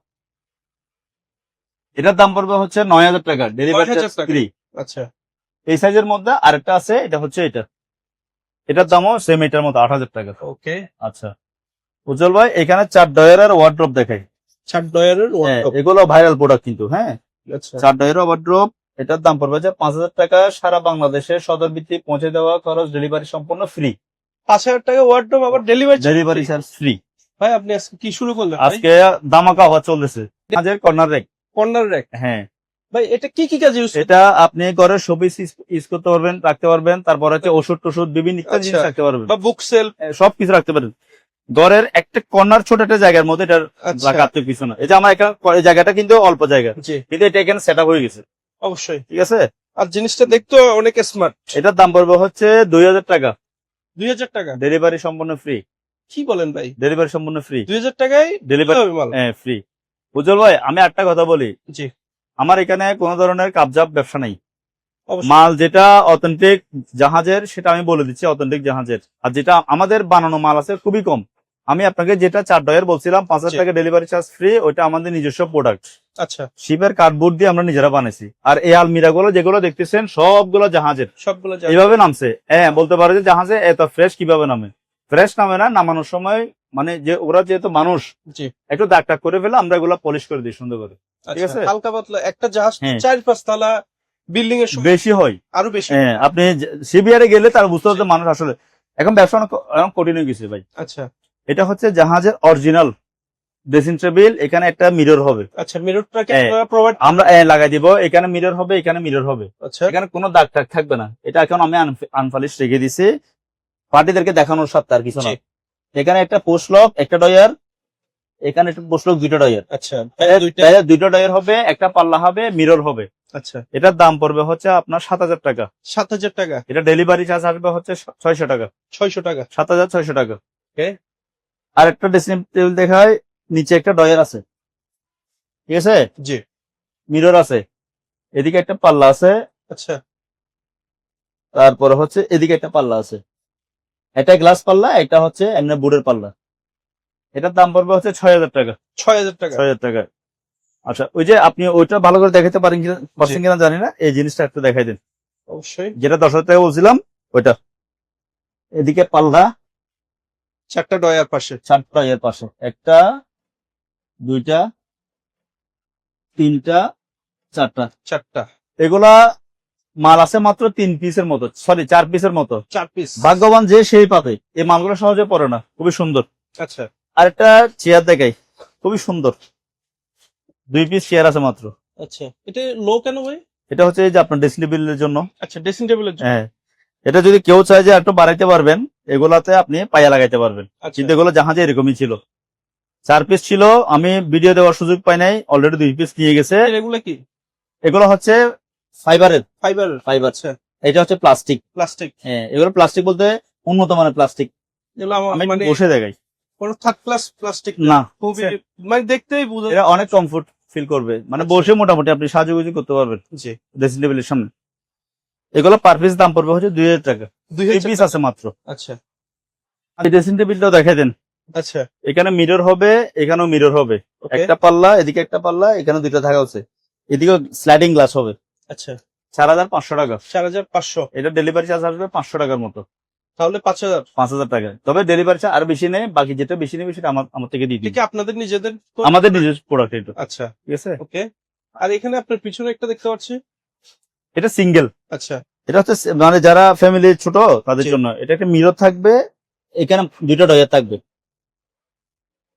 এটার দাম পড়বে 9,000 টাকা, ডেলিভারি 9,000 চার্জ টাকা। ফ্রি। আচ্ছা, এই সাইজের মধ্যে আরেকটা আছে, এটা হচ্ছে এটার দামও সেম, এটার মতো 8,000 টাকা। ওকে। আচ্ছা উজ্জ্বল ভাই, এখানে 4 ডয়ারের ওয়ার্ড্রপ দেখাই। 4 ডয়ারের হ্যাঁ, ওয়ার্কশপ। এগুলো ভাইরাল প্রোডাক্ট কিন্তু। হ্যাঁ, আচ্ছা, 4 ডয়ারের ওয়ার্ড্রপ, এটার দাম পড়বে 5,000 টাকা, সারা বাংলাদেশে সদর ভিত্তিক পৌঁছে দেওয়া খরচ, ডেলিভারি সম্পূর্ণ ফ্রি। 5,000 টাকা ওয়ার্ডরোব, আবার ডেলিভারি চার্জ ফ্রি। ভাই, আপনি আজকে কি শুরু করলেন? আজকে দামাকা অফার চলতেছে, কাজের কর্নার রেক। Corner rack. হ্যাঁ, ভাই, এটা কি কি কাজে ইউজ? এটা আপনি ঘরের শোপিস ইউজ করতে পারবেন, রাখতে পারবেন, তারপর হচ্ছে ওষুধ টষুধ বিভিন্ন ইত্যাদি জিনিস আচ্ছা। রাখতে পারবেন, বা বুক সেলফ। সবকিছু রাখতে পারেন। ঘরের একটা কর্নার, ছোট একটা জায়গার মধ্যে এটা আচ্ছা, রাখার তো কিছু না। এই যে আমার এই জায়গাটা কিন্তু অল্প জায়গা, জি, কিন্তু এটা এখানে সেট আপ হয়ে গেছে। অবশ্যই। ঠিক আছে, আর জিনিসটা দেখতে অনেক স্মার্ট। এটার দাম পড়বে 2,000 টাকা, 2,000 টাকা। ডেলিভারি সম্পূর্ণ ফ্রি। কি বলেন ভাই? ডেলিভারি সম্পূর্ণ ফ্রি, 2,000 টাকায় ডেলিভারি হবে মাল? হ্যাঁ ফ্রি। উজ্জ্বল ভাই, আমি একটা কথা বলি, জি, আমার এখানে কোনো ধরনের কাবজাব ব্যবসা নেই। অবশ্যই। মাল যেটা অথেন্টিক জাহাজের সেটা আমি বলে দিচ্ছি, অথেন্টিক জাহাজের। আর যেটা আমাদের বানানো মাল আছে খুবই কম, আমি আপনাকে যেটা 4 ডয়ের বলছিলাম 5,000 জি। টাকা ডেলিভারি চার্জ ফ্রি, ওইটা আমাদের নিজস্ব প্রোডাক্ট। আচ্ছা, শিপের কার্ডবোর্ড দিয়ে আমরা নিজেরা বানাইছি। আর এই আলমিরা গুলো যেগুলো দেখতেছেন সবগুলো জাহাজের, সবগুলো এইভাবে নামছে। হ্যাঁ, বলতে পারো যে জাহাজে এত ফ্রেশ কিভাবে নামে। ফ্রেশ নামে না, নামানোর সময় মানে যে ওরা যেহেতু মানুষ জি। একটু দাগ টাগ করে ফেলে, আমরা এগুলো পলিশ করে দিই সুন্দর করে। ঠিক আচ্ছা, আছে? হালকা পাতলা একটা জাহাজ হ্যাঁ। 4-5 তলা বিল্ডিং এর সময় বেশি হয়। আরো বেশি। হ্যাঁ, আপনি সিবিআরে গেলে তার বুঝতে পারছেন মানুষ আসলে এখন ব্যবসা অনেক কঠিন হয়ে গেছে ভাই। আচ্ছা এটা হচ্ছে জাহাজের অরিজিনাল ড্রেসিং টেবিল। এখানে একটা মিরর হবে, আচ্ছা, মিররটাকে হ্যাঁ। আপনারা প্রোভাইড। আমরা লাগাই দিব। এখানে মিরর হবে, এখানে মিরর হবে, আচ্ছা, এখানে কোনো দাগ টাগ থাকবে না। এটা এখন আমি আনফালিশ রেখে দিছি পার্টিদেরকে দেখানোর সাথে, আর কিছু না। জি। এখানে একটা পোস্ট লক, একটা ডয়ার, এখানে একটা পোস্ট লক, দুইটা ডয়ার। আচ্ছা, দুইটা ডয়ার হবে, একটা পাল্লা হবে, মিরর হবে। আচ্ছা, এটার দাম পড়বে হচ্ছে আপনার 7,000 টাকা। 7,000 টাকা, এটা ডেলিভারি চার্জ আসবে হচ্ছে 600 টাকা। 600 টাকা। 7,600 টাকা। Okay. আর একটা ড্রেসিং টেবিল দেখায়, নিচে একটা ডয়ার আছে, ঠিক আছে, জি। মিরর আছে, এদিকে একটা পাল্লা আছে, আচ্ছা, তারপরে হচ্ছে এদিকে একটা পাল্লা আছে। একটা গ্লাস পাল্লা, একটা হচ্ছে এমনি বুড়ের পাল্লা। এটার দাম পড়বে হচ্ছে 6,000 টাকা। 6,000 টাকা। 6,000 টাকা। আচ্ছা, ওই যে আপনি ওইটা ভালো করে দেখাতে পারেন কিনা, পারছেন কিনা জানি না, এই জিনিসটা একটু দেখাই দিন। অবশ্যই। যেটা 10,000 টাকা বলছিলাম ওইটা। এদিকে পাল্লা, 4টা ডয়ার পাশে। 4টা এর পাশে, একটা, দুইটা, তিনটা, 4টা। 4টা। এগুলা মাল আছে মাত্র 3 পিসের মতো, সরি 4 পিসের মতো। 4 পিস। ভাগ্যবান যে সেই পাবে। এই মালগুলো সহজে পড়ে না, খুবই সুন্দর। আচ্ছা, আর একটা চেয়ার দেখাই, খুবই সুন্দর। 2 পিস চেয়ার আছে মাত্র। আচ্ছা, এটা লো কেন ভাই? এটা হচ্ছে এই যে আপনার ড্রেসিং টেবিলের জন্য। আচ্ছা, ড্রেসিং টেবিলের জন্য। হ্যাঁ, এটা যদি কেউ চায় যে একটু বাড়াইতে পারবেন, এগুলাতে আপনি পায়া লাগাইতে পারবেন। আচ্ছা, কিন্তু এগুলো জাহাজে এরকমই ছিল, 4 পিস ছিল। আমি ভিডিও দেওয়ার সুযোগ পাই নাই, অলরেডি 2 পিস নিয়ে গেছে। এগুলো কি? এগুলো হচ্ছে ফাইবার। আচ্ছা, এটা হচ্ছে প্লাস্টিক। প্লাস্টিক। হ্যাঁ, এগুলো প্লাস্টিক বলতে উন্নত মানের প্লাস্টিক। এগুলো আমার আমি একটু মানে বসে দেখাই। কোন থার্ড ক্লাস প্লাস্টিক না, খুবই মানে দেখতেই বুঝা এটা অনেক কমফোর্ট ফিল করবে, মানে আচ্ছা। বসে মোটামুটি আপনি সাজুগুজু করতে পারবেন জি। ড্রেসিং টেবিলের সামনে। এগুলো পার পিস দাম পড়বে হচ্ছে 2,000 টাকা। 2000 পিস আছে মাত্র। আচ্ছা, আর ড্রেসিং টেবিলটাও দেখাই দেন। আচ্ছা, এখানে মিরর হবে, এখানেও মিরর হবে, ওকে। একটা পাল্লা, এদিকে একটা পাল্লা, এখানে দুইটা থাকা আছে, এদিকে স্লাইডিং গ্লাস হবে। আচ্ছা, 4,500 টাকা। 4,500। এটা ডেলিভারি চার্জ আসবে 500 টাকার মতো। তাহলে 5,000। 5,000 টাকা। তবে ডেলিভারি চার্জ আর বেশি নেই, বাকি যেটা বেশি নেবে সেটা আমার থেকে দিয়ে এটা দিন। কি আপনাদের নিজেদের? আমাদের নিজস্ব প্রোডাক্ট এটা, আচ্ছা, ঠিক আছে। ওকে। আর এখানে আপনার পিছনে একটা দেখতে পাচ্ছি। এটা সিঙ্গেল। আচ্ছা, এটা হচ্ছে মানে যারা ফ্যামিলি ছোট তাদের জি। জন্য। এটা একটা মিরর থাকবে, এখানে দুইটা ডয়ার থাকবে।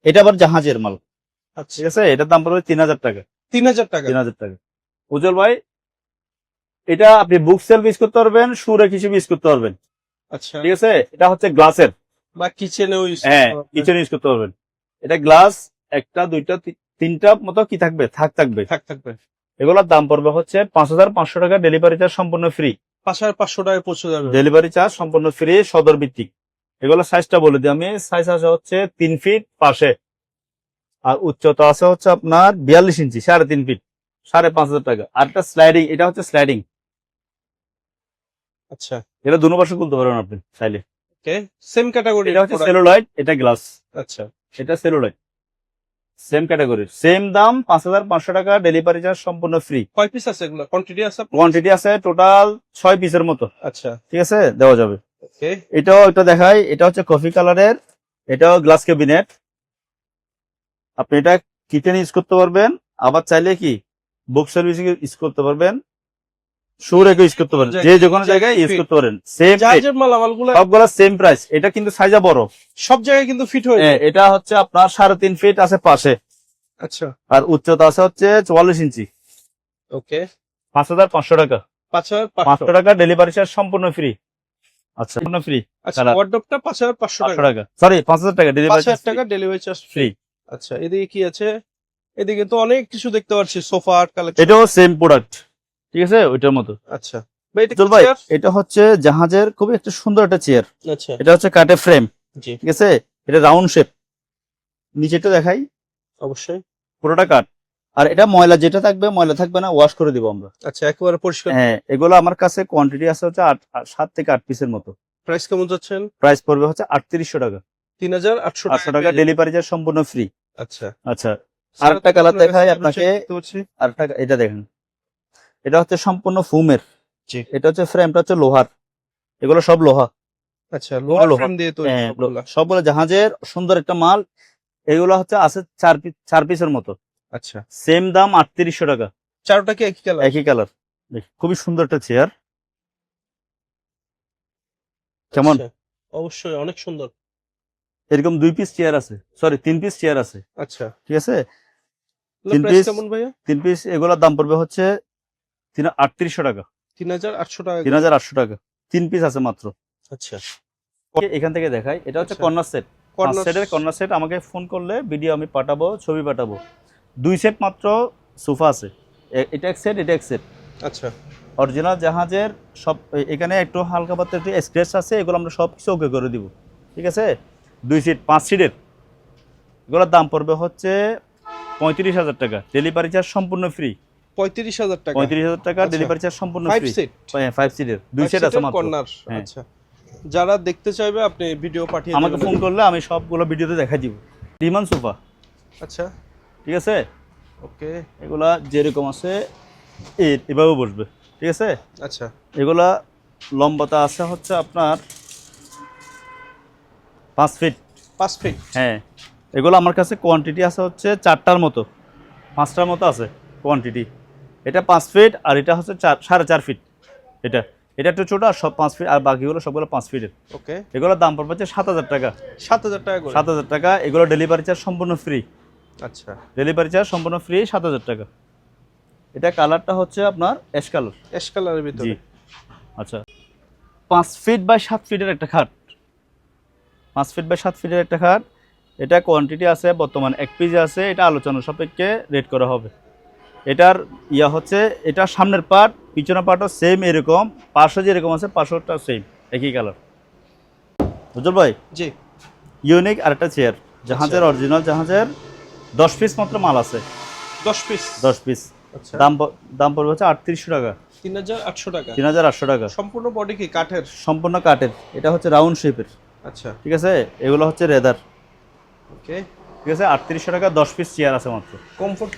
এটা আবার জাহাজের মাল, আচ্ছা, ঠিক আছে। এটার দাম পড়বে 3,000 টাকা। 3,000 টাকা। 3,000 টাকা। উজ্জ্বল ভাই, এটা আপনি বুক সেলফ ইউজ করতে পারবেন, শু রেক হিসেবে ইউজ করতে পারবেন, আচ্ছা, ঠিক আছে। এটা হচ্ছে গ্লাসের, বা কিচেনেও ইউজ। হ্যাঁ, কিচেন ইউজ করতে পারবেন। এটা গ্লাস, একটা, দুইটা, তিনটা মতো কি থাকবে, থাকবে। থাকবে। এগুলোর দাম পড়বে হচ্ছে 5,500 টাকা। ডেলিভারি চার্জ সম্পূর্ণ ফ্রি। 5,500 টাকায় পৌঁছে যাবে। ডেলিভারি চার্জ সম্পূর্ণ ফ্রি, সদর ভিত্তিক। এগুলো সাইজটা বলে দিই আমি। সাইজ আছে হচ্ছে 3 ফিট পাশে, আর উচ্চতা আছে হচ্ছে আপনার 42 ইঞ্চি, 3.5 ফিট, 5,500 টাকা। আর একটা স্লাইডিং, এটা হচ্ছে স্লাইডিং। আচ্ছা, এটা দুনো পাশে খুলতে পারবেন আপনি চাইলে। ওকে। Same category. এটা হচ্ছে সেলুলয়েড, এটা গ্লাস। আচ্ছা, এটা সেলুলয়েড, সেম ক্যাটাগরি, সেম দাম 5,500 টাকা। ডেলিভারি চার্জ সম্পূর্ণ ফ্রি। কয় পিস আছে এগুলো? কোয়ান্টিটি আছে? কোয়ান্টিটি আছে টোটাল 6 পিসের মতো, আচ্ছা, ঠিক আছে, দেওয়া যাবে। ওকে। এটাও একটা দেখাই, এটা হচ্ছে কফি কালারের, এটাও গ্লাস ক্যাবিনেট। আপনি এটা কিচেন ইউজ করতে পারবেন, আবার চাইলে কি বুক সার্ভিস ইউজ করতে পারবেন, শু রেখে ইউজ করতে পারেন, যে কোনো জায়গায় ইউজ করতে পারেন। সেম জাহাজের মালামালগুলো সবগুলো সেম প্রাইস। এটা কিন্তু সাইজা বড়, সব জায়গায় কিন্তু ফিট হয়ে যায়। এটা হচ্ছে আপনার 3.5 ফিট আছে পাশে, আচ্ছা, আর উচ্চতা আছে হচ্ছে 44 ইঞ্চি। ওকে। 5,500 টাকা। 5,500 টাকা। ডেলিভারি চার্জ সম্পূর্ণ ফ্রি। আচ্ছা, সম্পূর্ণ ফ্রি। আচ্ছা, ওয়ার্ডরোবটা 5,500 টাকা। টাকা, সরি 5,000 টাকা। ডেলিভারি 5,000 টাকা ডেলিভারি চার্জ ফ্রি। ফ্রি। আচ্ছা, এদিকে কি আছে? এদিকে তো অনেক কিছু দেখতে পাচ্ছি, সোফা আর কালেকশন। এটাও সেম প্রোডাক্ট, ঠিক আছে, ওইটার মতো। আচ্ছা ভাই, এটা চল কি ভাই, চেয়ার? এটা হচ্ছে জাহাজের খুবই একটা সুন্দর একটা চেয়ার। আচ্ছা, এটা হচ্ছে কাঠের ফ্রেম, জি, ঠিক আছে। এটা রাউন্ড শেপ, নিচেটা দেখাই, অবশ্যই। পুরোটা কাঠ। আর এটা ময়লা যেটা থাকবে, ময়লা থাকবে না, ওয়াশ করে দিব আমরা। আচ্ছা, একেবারে পরিষ্কার। হ্যাঁ, এগুলো আমার কাছে কোয়ান্টিটি আছে হচ্ছে 7 থেকে 8 পিসের মতো। প্রাইস কেমন যাচ্ছেন? প্রাইস পড়বে হচ্ছে 3,800 টাকা। 3800 800 টাকা, ডেলিভারি চার্জ সম্পূর্ণ ফ্রি। আচ্ছা আচ্ছা, আরেকটা কালার দেখাই আপনাকে, আরেকটা, এটা দেখেন, এটা হচ্ছে সম্পূর্ণ ফোমের, জি। এটা হচ্ছে ফ্রেমটা হচ্ছে লোহার, এগুলো সব লোহা। আচ্ছা, লোহার লোহা। ফ্রেম দিয়ে তৈরি হ্যাঁ, সবগুলা। সবগুলো জাহাজের সুন্দর একটা মাল। এগুলো হচ্ছে আছে 4 পিসের মতো, আচ্ছা, সেম দাম 3800 টাকা, চারটা কি একই কালার? একই কালার। খুবই সুন্দর একটা চেয়ার, কেমন? অবশ্যই অনেক সুন্দর। এরকম 2 পিস চেয়ার আছে, সরি 3 পিস চেয়ার আছে, আচ্ছা, ঠিক আছে। তিন 3 পিস পিস, কেমন ভাইয়া? 3 পিস এগুলোর দাম পড়বে হচ্ছে 3800 টাকা, 3800 টাকা। 3800 টাকা, 3 পিস আছে মাত্র। আচ্ছা, এখান থেকে দেখাই, এটা হচ্ছে আচ্ছা। কর্নার সেট, 5 সেটের কর্নার সেট। আমাকে ফোন করলে ভিডিও আমি পাঠাবো, ছবি পাঠাবো। 2 সেট মাত্র সোফা আছে, এটা এক সেট, এটা এক সেট। আচ্ছা, অরিজিনাল জাহাজের সব, এখানে একটু হালকা পাতলা একটু স্ক্র্যাচ আছে, এগুলো আমরা সব কিছু ওকে করে দিব, ঠিক আছে। 2 সিট 5 সিটের, এগুলোর দাম পড়বে হচ্ছে 35,000 টাকা, ডেলিভারি চার্জ সম্পূর্ণ ফ্রি। 35,000 টাকা। 35,000 টাকা, আচ্ছা। ডেলিভারি চার্জ সম্পূর্ণ 5 ফ্রি। সিট। হ্যাঁ, 5 সিটের 2 সেট আছে মাত্র। কর্নার। হ্যাঁ। আচ্ছা, যারা দেখতে চাইবে আপনি ভিডিও পাঠিয়ে দিবেন। আমাকে ফোন করলে আমি সবগুলো ভিডিওতে দেখাই দিব। ডিমান সোফা, আচ্ছা, ঠিক আছে। ওকে। এগুলা যেরকম আছে এভাবে বসবে, ঠিক আছে। আচ্ছা, এগুলা লম্বাতা আছে হচ্ছে আপনার 5 ফিট। 5 ফিট। হ্যাঁ, এগুলো আমার কাছে কোয়ান্টিটি আছে হচ্ছে 4টার মতো, 5টার মতো আছে কোয়ান্টিটি। এটা 5 ফিট, আর এটা হচ্ছে 4.5 ফিট। এটা এটা একটু ছোট, আর সব 5 ফিট, আর বাকিগুলো সবগুলো 5 ফিটের। ওকে। এগুলোর দাম পড়বে হচ্ছে 7,000 টাকা। 7,000 টাকা করে। 7,000 টাকা, এগুলো ডেলিভারি চার্জ সম্পূর্ণ ফ্রি। আচ্ছা, ডেলিভারি চার্জ সম্পূর্ণ ফ্রি, 7,000 টাকা। এটা কালারটা হচ্ছে আপনার অ্যাশ কালার। অ্যাশ কালারের ভিতরে। জি। আচ্ছা, 5 ফিট বাই 7 ফিটের একটা খাট, 5 ফিট বাই 7 ফিটের একটা খাট। এটা কোয়ান্টিটি আছে বর্তমান 1 পিস আছে, এটা আলোচনা সাপেক্ষে রেট করা হবে। এটার ইয়া হচ্ছে, এটা সামনের পার্ট পিছনের পার্টও সেম এরকম, পাশে যেরকম আছে পাশটা সেম, একই কালার। বুঝল ভাই? জি। ইউনিক আরেকটা চেয়ার, জাহাজের অরিজিনাল জাহাজের 10 পিস মাত্র মাল আছে। 10 পিস। 10 পিস। আচ্ছা, দাম পড়বে হচ্ছে 3800 টাকা। 3800 টাকা। 3800 টাকা। সম্পূর্ণ বডি কি কাঠের? সম্পূর্ণ কাঠের। এটা হচ্ছে রাউন্ড শেপের। আচ্ছা, ঠিক আছে, এগুলো হচ্ছে লেদার। ওকে। ঠিক আছে, 3800 টাকা, 10 পিস চেয়ার আছে মাত্র। কমফোর্ট,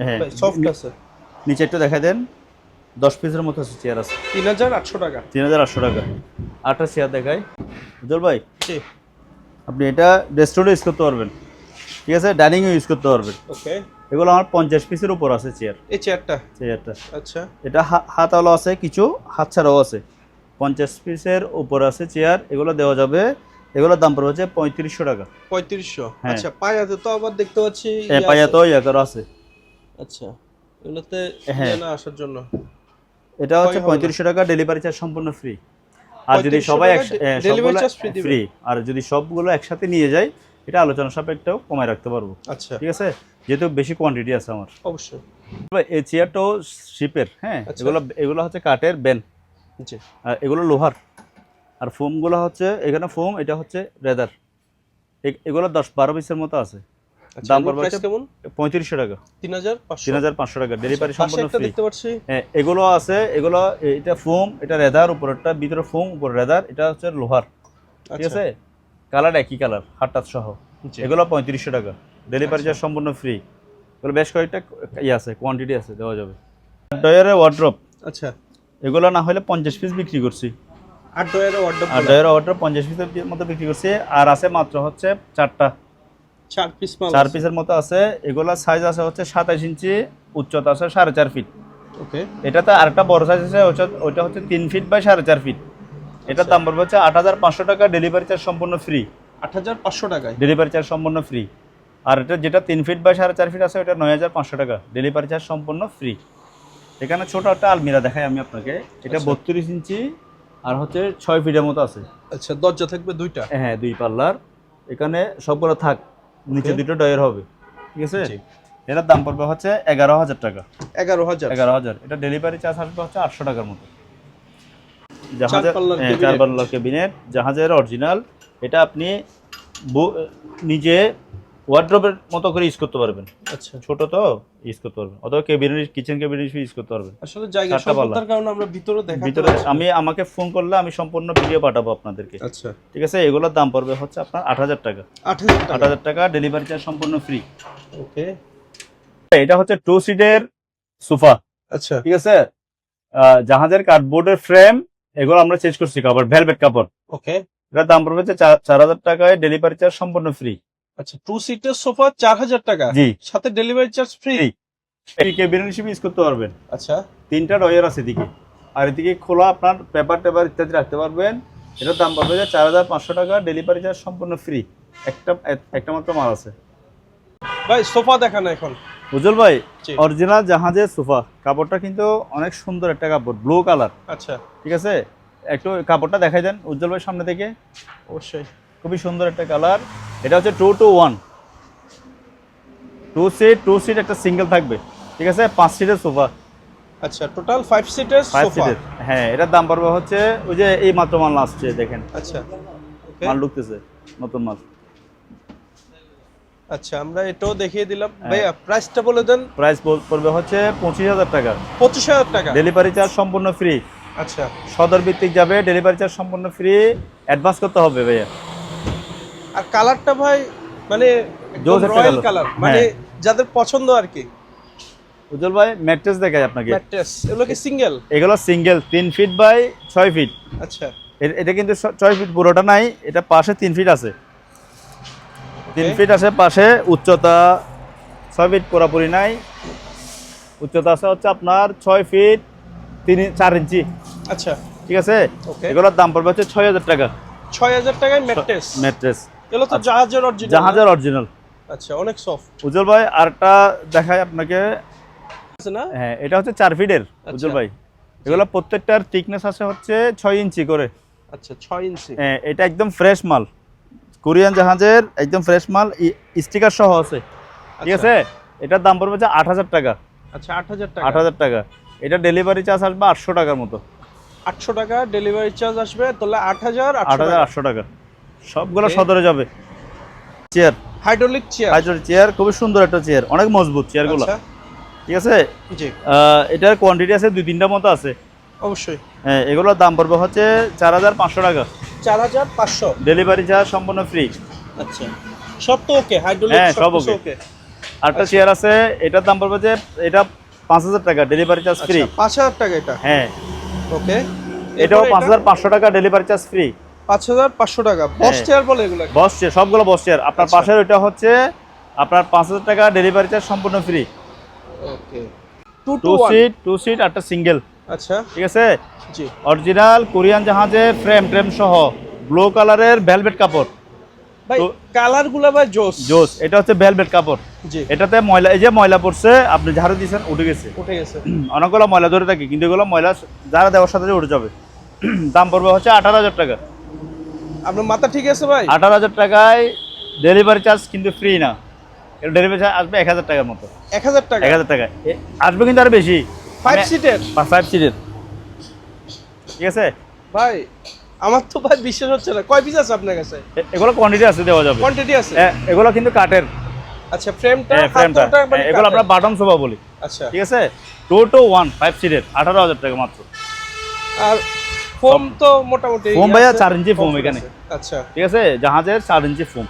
হ্যাঁ, সফট আছে। নিচে একটু দেখাই দেন, 10 পিসের মতো আছে চেয়ার আছে। 3800 টাকা। 3800 টাকা। আটটা চেয়ার দেখাই উজ্জ্বল ভাই। জি। আপনি এটা রেস্টুরেন্টে ইউজ করতে পারবেন, ঠিক আছে, ডাইনিংয়ে ইউজ করতে পারবেন। ওকে। এগুলো আমার 50 পিসের উপর আছে চেয়ার। এই চেয়ারটা? চেয়ারটা, আচ্ছা, এটা হাতওয়ালা আছে, কিছু হাত ছাড়াও আছে। 50 পিসের উপর আছে চেয়ার, এগুলো দেওয়া যাবে। এগুলোর দাম পড়বে হচ্ছে 3500 টাকা। 3500। হ্যাঁ। আচ্ছা, পায়াতে তো আবার দেখতে পাচ্ছি পায়া তো ইয়া করা আছে। আচ্ছা, এগুলোতে হ্যাঁ, না আসার জন্য এটা হচ্ছে 3500 টাকা, ডেলিভারি চার্জ সম্পূর্ণ ফ্রি। আর যদি সবাই ডেলিভারি চার্জ ফ্রি দিবে। ফ্রি, আর যদি সবগুলো একসাথে নিয়ে যাই, এটা আলোচনা সাপেক্ষেও কমায় রাখতে পারবো। আচ্ছা, ঠিক আছে, যেহেতু বেশি কোয়ান্টিটি আছে আমার। অবশ্যই। এই চেয়ারটাও শিপের। হ্যাঁ, আচ্ছা। এগুলো হচ্ছে কাঠের বেন, জি। আর এগুলো লোহার। আর ফোমগুলো হচ্ছে, এখানে ফোম, এটা হচ্ছে লেদার। এগুলো 10-12 পিসের মতো আছে। আচ্ছা, দাম পড়বে প্রাইস হচ্ছে কেমন? 3500 টাকা। 3500। 3500 টাকা, ডেলিভারি পাশে সম্পূর্ণ একটা ফ্রি। দেখতে পাচ্ছি। হ্যাঁ, এগুলো আছে, এগুলো এটা ফোম, এটা লেদার, উপরেরটা ভিতরে ফোম, উপরে লেদার, এটা হচ্ছে লোহার। ঠিক আচ্ছা, আছে, কালার একই কালার, হাতটাত সহ। জি। এগুলো 3500 টাকা, ডেলিভারি আচ্ছা। চার্জ সম্পূর্ণ ফ্রি। এগুলো বেশ কয়েকটা ইয়ে আছে, কোয়ান্টিটি আছে, দেওয়া যাবে। ডয়ারের ওয়ার্ড্রপ, আচ্ছা, এগুলো না হলে 50 পিস বিক্রি করছি। 8 ডয়ারের অর্ডার। আর ডয়ারের ওয়ার্ড্রপ 50 পিসের মতো বিক্রি করছি, আর আছে মাত্র হচ্ছে 4টা। 4 পিস মাল। 4 পিসের মতো আছে। এগুলো সাইজ আছে হচ্ছে 27 ইঞ্চি, উচ্চতা আছে 4.5 ফিট। ওকে। এটাতে আরেকটা বড় সাইজ আছে, ওটা হচ্ছে 3 ফিট বাই 4.5 ফিট। এটার দাম পড়বে হচ্ছে 8500 টাকা, ডেলিভারি চার্জ সম্পূর্ণ ফ্রি। 8500 টাকায় ডেলিভারি চার্জ সম্পূর্ণ ফ্রি। আর এটা যেটা 3 ফিট বাই 4.5 ফিট আছে, ওটা 9500 টাকা, ডেলিভারি চার্জ সম্পূর্ণ ফ্রি। এখানে ছোট একটা আলমিরা দেখাই আমি আপনাকে, এটা 32 ইঞ্চি আর হচ্ছে 6 ফিটের মতো আছে। আচ্ছা, দরজা থাকবে দুইটা। হ্যাঁ, 2 পাল্লার। এখানে সবগুলো থাক, নিচে দুটো ডয়ের হবে। ঠিক আছে, জি। এটার দাম পড়বে হচ্ছে 11000 টাকা। 11000। 11000। এটা ডেলিভারি চার্জ আসবে হচ্ছে 800 টাকার মতো। জাহাজের 4 পাল্লার ক্যাবিনেট, জাহাজের অরিজিনাল। এটা আপনি নিজে ওয়ার্ড্রোবের মতো করে ইউজ করতে পারবেন, আচ্ছা ছোট তো ইউজ করতে পারবেন, অথবা কেবিনের কিচেন কেবিনের ইউজ করতে পারবেন। আসলে জায়গা চারটা পাল্লা। স্বল্পতার কারণে আমরা ভিতরে দেখাতে ভিতরে পারছি না। আমাকে ফোন করলে আমি সম্পূর্ণ ভিডিও পাঠাবো আপনাদেরকে। আচ্ছা ঠিক আছে, এগুলোর দাম পড়বে হচ্ছে আপনার 8,000 টাকা। 8,000 টাকা। 8,000 টাকা, ডেলিভারি চার্জ সম্পূর্ণ ফ্রি। ওকে এটা হচ্ছে 2 সিটের সোফা। আচ্ছা ঠিক আছে, জাহাজের কার্ডবোর্ডের ফ্রেম, এগুলো আমরা চেঞ্জ করছি কাপড়, ভেলভেট কাপড়। ওকে এটার দাম পড়বে হচ্ছে 4,000 টাকায়, ডেলিভারি চার্জ সম্পূর্ণ ফ্রি। আচ্ছা 2 সিটের সোফা 4,000 টাকা, জি, সাথে ডেলিভারি চার্জ ফ্রি। এই কেবিনের হিসেবে ইউজ করতে পারবেন। আচ্ছা 3টা ডয়ার আছে এদিকে, আর এদিকে খোলা আপনার পেপার টেপার ইত্যাদি রাখতে পারবেন। এটার দাম পড়বে যে 4,500 টাকা, ডেলিভারি চার্জ সম্পূর্ণ ফ্রি। একটা মাত্র মাল আছে ভাই, সোফা দেখান এখন। উজ্জ্বল ভাই। জি। অরিজিনাল জাহাজের সোফা, কাপড়টা কিন্তু অনেক সুন্দর একটা কাপড়, ব্লু কালার। আচ্ছা ঠিক আছে, একটু কাপড়টা দেখাই দেন উজ্জ্বল ভাই সামনে থেকে। অবশ্যই। খুবই সুন্দর একটা কালার। এটা হচ্ছে 2 to 1, 2 সিট একটা সিঙ্গেল থাকবে। ঠিক আছে, 5 সিটের সোফা, আচ্ছা টোটাল 5 সিটের 5 সোফা। সিটের। হ্যাঁ, এটার দাম পড়বে হচ্ছে ওই যে এই মাত্র মাল আসছে দেখেন, আচ্ছা ওকে মাল ঢুকতেছে, নতুন মাল। আচ্ছা আমরা এটাও দেখিয়ে দিলাম। ভাইয়া প্রাইসটা বলে দেন। প্রাইস পড়বে হচ্ছে 25,000 টাকা, 25,000 টাকা। ডেলিভারি চার্জ সম্পূর্ণ ফ্রি। আচ্ছা সদর ভিত্তিক যাবে, ডেলিভারি চার্জ সম্পূর্ণ ফ্রি, অ্যাডভান্স করতে হবে ভাইয়া। আর কালারটা ভাই মানে জোস একটা রয়্যাল colour। কালার, মানে হ্যাঁ। যাদের পছন্দ আর কি। উজ্জ্বল ভাই ম্যাট্রেস দেখাই আপনাকে। ম্যাট্রেস এগুলো কি সিঙ্গেল? এগুলো সিঙ্গেল, 3 ফিট বাই 6 ফিট। আচ্ছা এটা কিন্তু 6 ফিট পুরোটা নাই, এটা পাশে 3 ফিট আছে। 3 ফিট আছে পাশে, উচ্চতা 6 ফিট পুরোপুরি নাই, উচ্চতা আছে হচ্ছে আপনার 6 ফিট 4 ইঞ্চি। আচ্ছা ঠিক আছে, ওকে। এগুলোর দাম পড়বে হচ্ছে 6,000 টাকা 6,000 টাকায় ম্যাট্রেস। ম্যাট্রেস, এগুলো তো জাহাজের অরিজিনাল। জাহাজের অরিজিনাল। আচ্ছা অনেক সফট উজ্জ্বল ভাই আরেকটা দেখাই আপনাকে। আছে না? হ্যাঁ, এটা হচ্ছে 4 ফিটের উজ্জ্বল ভাই। এগুলো প্রত্যেকটার থিকনেস আছে হচ্ছে 6 ইঞ্চি করে। আচ্ছা 6 ইঞ্চি। হ্যাঁ, এটা একদম ফ্রেশ মাল, কোরিয়ান জাহাজের একদম ফ্রেশ মাল, স্টিকার সহ আছে। ঠিক আছে, এটার দাম পড়বে হচ্ছে 8,000 টাকা। আচ্ছা 8,000 টাকা। 8,000 টাকা, এটা ডেলিভারি চার্জ আসবে 800 টাকার মতো। 800 টাকা ডেলিভারি চার্জ আসবে, তাহলে 8,800 টাকা। 8,800 টাকা, সবগুলো সদরে যাবে। Chair, hydraulic chair. Hydraulic chair, খুবই সুন্দর একটা চেয়ার, অনেক মজবুত চেয়ারগুলো। আচ্ছা ঠিক আছে, জি এটার কোয়ান্টিটি আছে 2-3টা মতো আছে। অবশ্যই। হ্যাঁ, এগুলোর দাম পড়বে হচ্ছে 4,500 টাকা, 4,500। ডেলিভারি চার্জ সম্পূর্ণ ফ্রি। আচ্ছা সব তো ওকে, হাইড্রোলিক হ্যাঁ, সব সব কিছু okay। ওকে। আরেকটা চেয়ার আছে, এটার দাম পড়বে যে এটা 5,000 টাকা, ডেলিভারি চার্জ ফ্রি। আচ্ছা 5,000 টাকা এটা। হ্যাঁ, ওকে এটাও 5,500 টাকা, ডেলিভারি চার্জ ফ্রি। 5,500 টাকা। বস চেয়ার বলে এগুলো? বস চেয়ার, সবগুলো বস চেয়ার। আপনার আচ্ছা। পাশের ওইটা হচ্ছে আপনার 5,000 টাকা, ডেলিভারি চার্জ সম্পূর্ণ free. Okay 2 to 2 1। Seat, 2 seat একটা সিঙ্গেল। আচ্ছা ঠিক আছে, জি অরিজিনাল কোরিয়ান জাহাজের ফ্রেম সহ, ব্লু কালারের ভেলভেট কাপড়। ভাই তো কালার গুলা ভাই জোস জোস, এটা হচ্ছে ভেলভেট কাপড়। জি এটাতে ময়লা, এই যে ময়লা পড়ছে, আপনি ঝাড়ু দিয়েছেন উঠে গেছে, উঠে গেছে। অনেকগুলো ময়লা ধরে থাকে, কিন্তু এগুলো ময়লা যারা দেওয়ার সাথে উঠে যাবে। দাম পড়বে হচ্ছে 18,000 টাকা। আপনার মাথা ঠিক আছে ভাই? 18,000 টাকায়, ডেলিভারি চার্জ কিন্তু ফ্রি না, এটা ডেলিভারি চার্জ আসবে 1,000 টাকার মতো। 1,000 টাকা 1,000 টাকা আসবে, কিন্তু আরো বেশি। 5 সিটের। 5 সিটের। ঠিক আছে, ভাই আমার তো ভাই বিশ্বাস হচ্ছে না, কয় পিস আছে আপনার কাছে? এগুলো কোয়ান্টিটি আছে, দেওয়া যাবে। কোয়ান্টিটি আছে? এগুলো কিন্তু কাঠের। আচ্ছা ফ্রেমটা ফ্রেমটা, হাতটা মানে এগুলো আমরা কাঠের। বাটন সোফা বলি। আচ্ছা ঠিক আছে, 2 to 1 5 সিটের, 18,000 টাকা মাত্র। আর ফোম তো মোটামুটি ফোম ভাইয়া আছে, 4 ইঞ্চি ফোম foam এখানে। আছে। আচ্ছা ঠিক আছে, জাহাজের 4 ইঞ্চি ফোম।